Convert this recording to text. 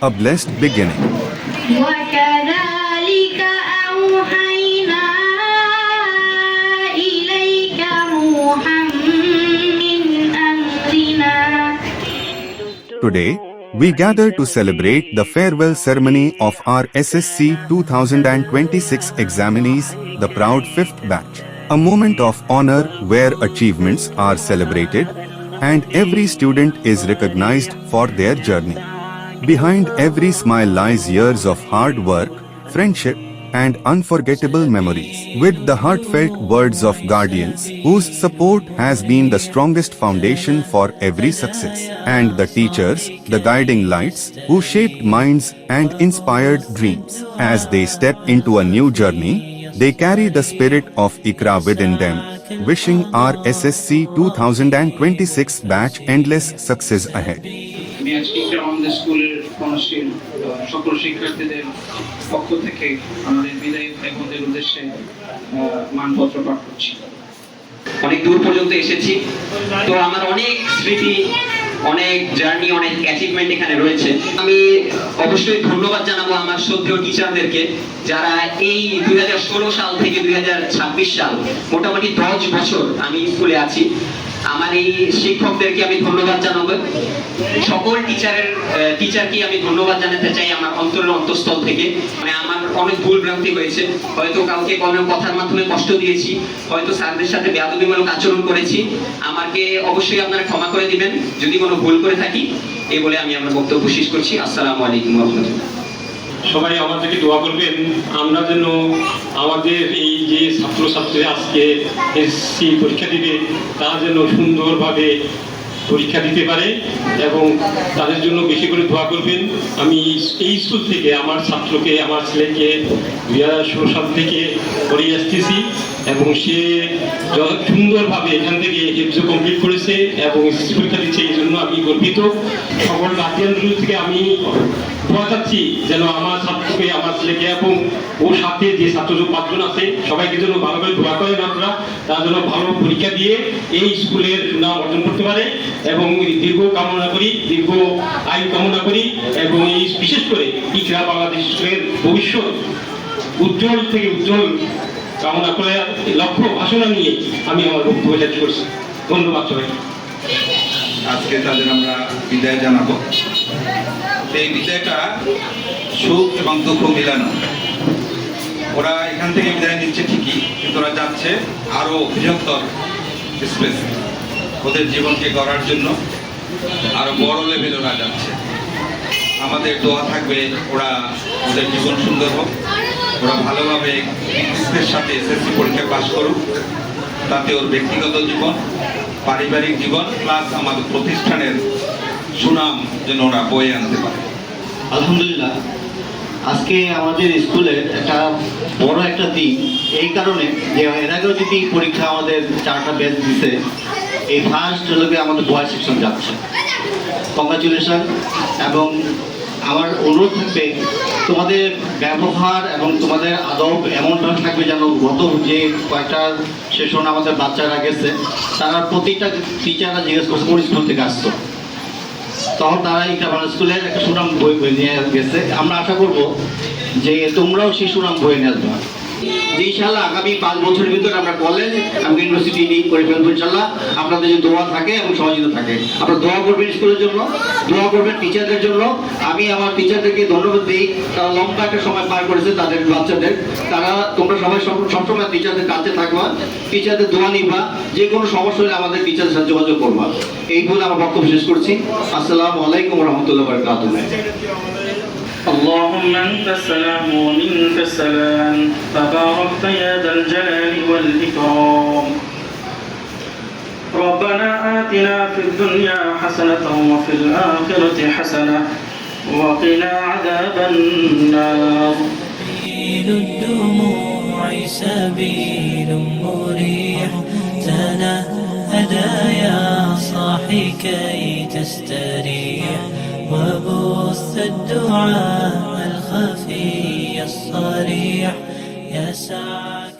a blessed beginning. وكذلك أوحينا إليك روحا من أمرنا. Today, we gather to celebrate the farewell ceremony of our SSC 2026 examinees, the proud 5th batch. A moment of honor where achievements are celebrated and every student is recognized for their journey. Behind every smile lies years of hard work, friendship, and unforgettable memories. With the heartfelt words of guardians, whose support has been the strongest foundation for every success, and the teachers, the guiding lights, who shaped minds and inspired dreams. As they step into a new journey, they carry the spirit of Iqra within them, wishing our SSC 2026 batch endless success ahead. আমি আজকে আমাদের স্কুলের কর্মশীল সকল শিক্ষার্থীদের পক্ষ থেকে আমাদের বিদায়ী ভাই বোনদের উদ্দেশ্যে মানপত্র পাঠ করছি। অনেক দূর পর্যন্ত এসেছি, তো আমার অনেক স্মৃতি, অনেক জার্নি, অনেক অ্যাচিভমেন্ট এখানে রয়েছে। আমি অবশ্যই ধন্যবাদ জানাবো আমার শ্রদ্ধেয় টিচারদেরকে, যারা এই 2016 সাল থেকে 2026 সাল মোটামুটি 10 বছর আমি স্কুলে আছি। আমার এই শিক্ষকদেরকে আমি ধন্যবাদ জানাবো। সকল টিচারকে আমি ধন্যবাদ জানাতে চাই আমার অন্তরের অন্তঃস্থল থেকে। মানে আমার অনেক ভুল ভ্রান্তি হয়েছে, হয়তো কাউকে কোনো কথার মাধ্যমে কষ্ট দিয়েছি, হয়তো স্যারদের সাথে বেয়াদবিমূলক আচরণ করেছি। আমাকে অবশ্যই আপনারা ক্ষমা করে দিবেন যদি কোনো ভুল করে থাকি। এই বলে আমি আমার বক্তব্য শেষ করছি। আসসালামু আলাইকুম ওয়া রাহমাতুল্লাহ। সবাই আমাদেরকে দোয়া করবেন, আমরা যেন আমাদের এই যে ছাত্রছাত্রীরা আজকে এসএসসি পরীক্ষা দিবে তারা যেন সুন্দরভাবে পরীক্ষা দিতে পারে এবং তাদের জন্য বেশি করে দোয়া করবেন। আমি এই স্কুল থেকে আমার ছাত্রকে, আমার ছেলেকে 2016 সাল থেকে পড়িয়ে আসতেছি এবং সে সুন্দরভাবে এখান থেকে হিফজ কমপ্লিট করেছে এবং পরীক্ষা দিচ্ছে, এই জন্য আমি গর্বিত। সকল গার্জিয়ানদের থেকে আমি দোয়া চাচ্ছি যেন আমার ছাত্রকে, আমার ছেলেকে এবং ওর সাথে যে ছাত্র 5 জন আছে সবাইকে যেন ভালোভাবে দোয়া করেন আপনারা, তারা যেন ভালো পরীক্ষা দিয়ে এই স্কুলের সুনাম অর্জন করতে পারে এবং দীর্ঘ কামনা করি, দীর্ঘ আয়ু কামনা করি এবং এই বিশেষ করে ইকরা বাংলাদেশের ভবিষ্যৎ উজ্জ্বল থেকে উজ্জ্বল কামনা করে লক্ষ্য বাসনা নিয়ে আমি আমার বক্তব্য শেষ করছি। ধন্যবাদ সবাইকে। আজকে তাদের আমরা বিদায় জানাবো। এই বিদায়টা সুখ এবং দুঃখ মিলানো। ওরা এখান থেকে বিদায় নিচ্ছে ঠিকই, কিন্তু ওরা যাচ্ছে আরো বৃহত্তর স্পেস, ওদের জীবনকে গড়ার জন্য আরো বড় লেভেলে ওরা যাচ্ছে। আমাদের দোয়া থাকবে ওরা, ওদের জীবন সুন্দর হোক, ওরা ভালোভাবে কৃতিত্বের সাথে এসএসসি পরীক্ষা পাশ করুক, তাতে ওর ব্যক্তিগত জীবন, পারিবারিক জীবন প্লাস আমাদের প্রতিষ্ঠানের সুনাম যেন ওরা বয়ে আনতে পারে। আলহামদুলিল্লাহ, আজকে আমাদের স্কুলের একটা বড় একটা দিন এই কারণে যে এর আগেও যদি পরীক্ষা আমাদের 4টা ব্যাচ দিছে, এই ফার্স্ট হলে আমাদের বয়েজ সেকশন যাচ্ছে। কংগ্রাচুলেশন। এবং আমার অনুরোধ থাকবে তোমাদের ব্যবহার এবং তোমাদের আদব এমনভাবে থাকবে যেন গত যে কয়েকটা সেশন আমাদের বাচ্চারা গেছে তারা প্রতিটা টিচাররা জিজ্ঞেস করছে কোন স্কুল থেকে আসতো, তখন তারা ইকরা বাংলা স্কুলের একটা সুনাম বই নিয়ে গেছে। আমরা আশা করব যে তোমরাও সেই সুনাম বই নিয়ে আসবে। ইনশাআল্লাহ আগামী 5 বছরের ভিতরে আমরা কলেজ এবং ইউনিভার্সিটি করে ফেলবো ইনশাআল্লাহ। আপনাদের যে দোয়া থাকে এবং সহযোগিতা থাকে, আপনারা দোয়া করবেন স্কুলের জন্য, দোয়া করবেন টিচারদের জন্য। আমি আমার টিচারদেরকে ধন্যবাদ দিই, তারা লম্বা একটা সময় পার করেছে তাদের বাচ্চাদের। তারা তোমরা সবাই সবসময় টিচারদের কাছে থাকবা, টিচারদের দোয়া নিবা, যে কোনো সমস্যা হলে আমাদের টিচারের সাথে যোগাযোগ করবা। এই বলে আমার বক্তব্য শেষ করছি। আসসালামু আলাইকুম ওয়া রাহমাতুল্লাহি ওয়া বারাকাতুহু। اللهم أنت السلام ومنك السلام تباركت يا ذا الجلال والإكرام. ربنا آتنا في الدنيا حسنة وفي الآخرة حسنة وقنا عذاب النار. الدموع سبيل مريح تنهدى يا صاحي كي تستريح وبث الدعاء الخفي الصريح يسعك